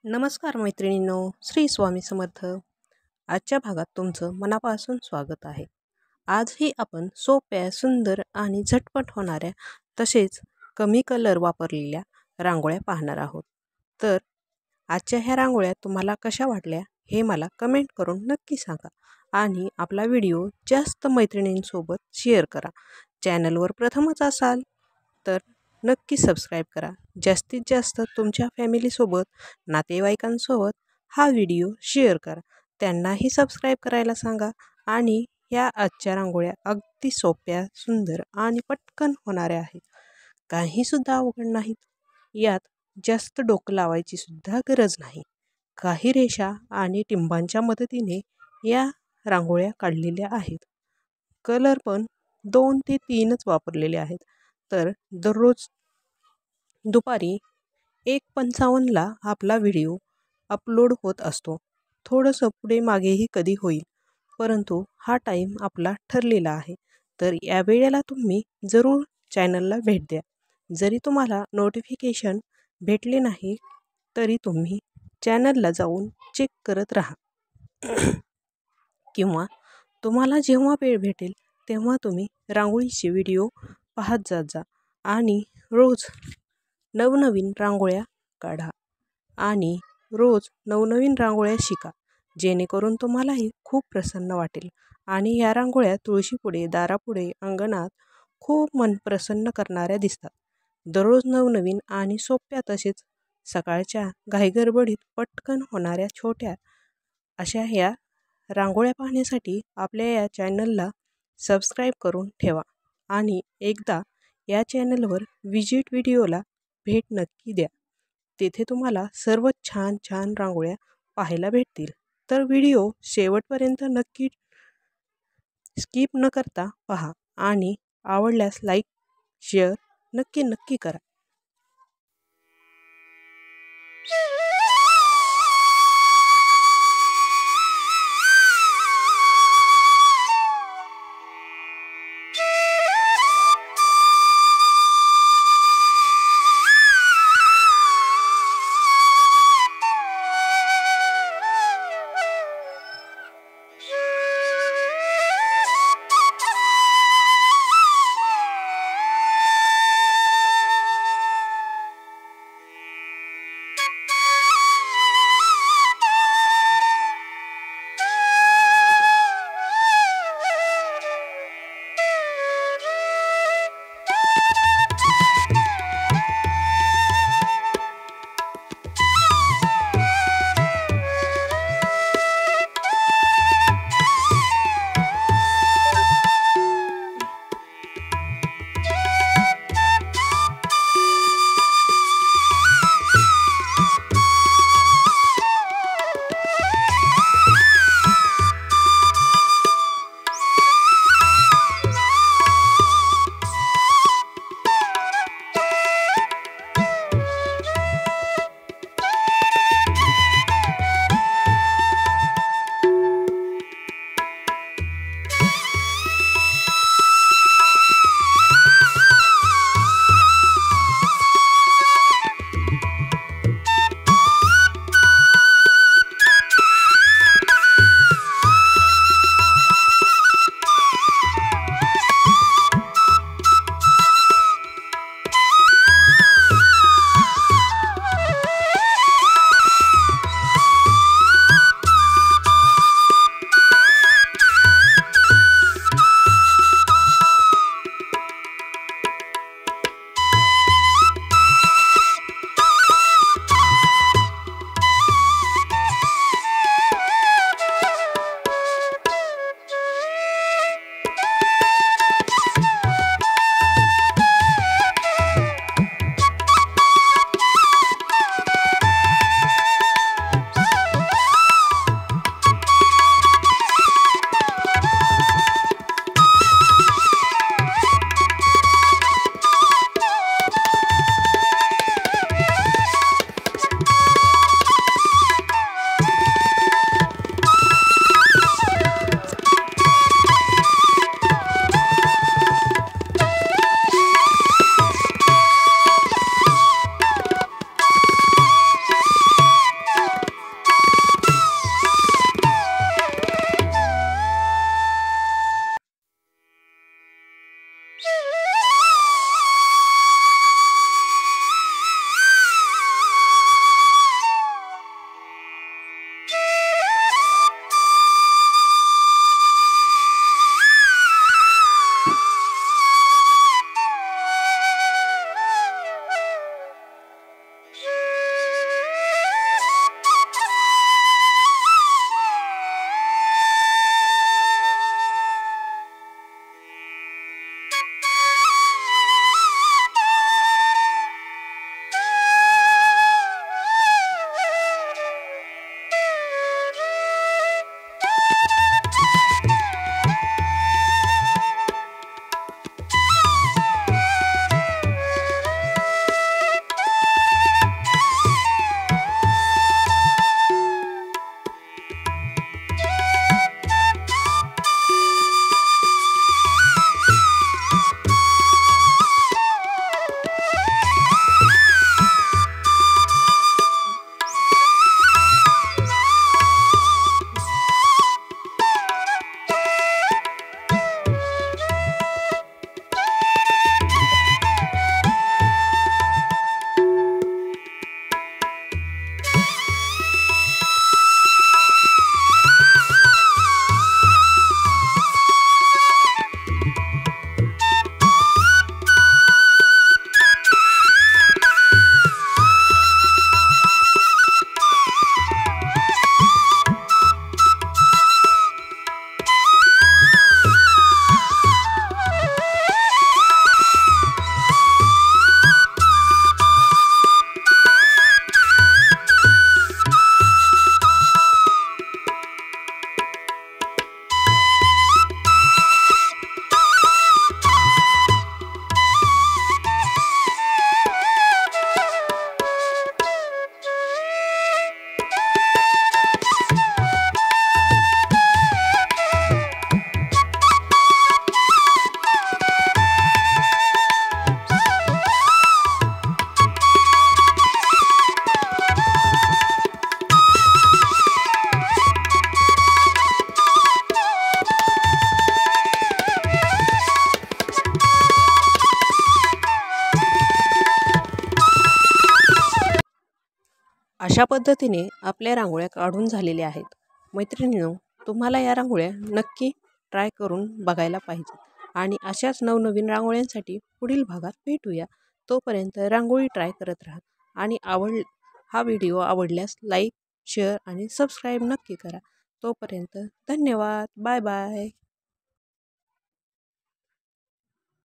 नमस्कार मैत्रिणींनो, श्री स्वामी समर्थ. आजच्या भागात तुमचं मनापासून स्वागत आहे. आजही आपण सोप्या, सुंदर आणि झटपट होणाऱ्या तसेच कमी कलर वापरलेल्या रांगोळ्या पाहणार आहोत. तर आजच्या ह्या रांगोळ्या तुम्हाला कशा वाटल्या हे मला कमेंट करून नक्की सांगा आणि आपला व्हिडिओ जास्त मैत्रिणींसोबत शेअर करा. चॅनलवर प्रथमच असाल तर नक्की सबस्क्राईब करा. जास्तीत जास्त तुमच्या फॅमिलीसोबत, नातेवाईकांसोबत हा व्हिडिओ शेअर करा. त्यांनाही सबस्क्राईब करायला सांगा. आणि ह्या आजच्या रांगोळ्या अगदी सोप्या, सुंदर आणि पटकन होणाऱ्या आहेत. काहीसुद्धा अवघड नाहीत. यात जास्त डोकं लावायची सुद्धा गरज नाही. काही रेषा आणि टिंबांच्या मदतीने या रांगोळ्या काढलेल्या आहेत. कलर पण 2 ते 3च वापरलेले आहेत. तर दररोज दुपारी 1:55ला आपला व्हिडिओ अपलोड होत असतो. थोडंसं पुढे मागेही कधी होईल, परंतु हा टाईम आपला ठरलेला आहे. तर या वेळेला तुम्ही जरूर चॅनलला भेट द्या. जरी तुम्हाला नोटिफिकेशन भेटले नाही तरी तुम्ही चॅनलला जाऊन चेक करत राहा. किंवा तुम्हाला जेव्हा वेळ भेटेल तेव्हा तुम्ही रांगोळीचे व्हिडिओ पाहत जात जा आणि रोज नवनवीन रांगोळ्या काढा आणि रोज नवनवीन रांगोळ्या शिका, जेणेकरून तुम्हालाही खूप प्रसन्न वाटेल. आणि या रांगोळ्या तुळशीपुढे, दारापुढे, अंगणात खूप मन प्रसन्न करणाऱ्या दिसतात. दररोज नवनवीन आणि सोप्या तसेच सकाळच्या घाईगडबडीत पटकन होणाऱ्या छोट्या अशा ह्या रांगोळ्या पाहण्यासाठी आपल्या या चॅनलला सबस्क्राईब करून ठेवा आणि एकदा या चॅनलवर व्हिजिट व्हिडिओला भेट नक्की द्या. तेथे तुम्हाला सर्व छान छान रांगोळ्या पाहायला भेटतील. तर व्हिडिओ शेवटपर्यंत नक्की स्किप न करता पहा आणि आवडल्यास लाईक, शेअर नक्की नक्की करा. अशा पद्धतीने आपल्या रांगोळ्या काढून झालेल्या आहेत. मैत्रिणींनो, तुम्हाला या रांगोळ्या नक्की ट्राय करून बघायला पाहिजे आणि अशाच नवनवीन रांगोळ्यांसाठी पुढील भागात भेटूया. तोपर्यंत रांगोळी ट्राय करत राहा आणि हा व्हिडिओ आवडल्यास लाईक, शेअर आणि सबस्क्राईब नक्की करा. तोपर्यंत धन्यवाद. Bye bye.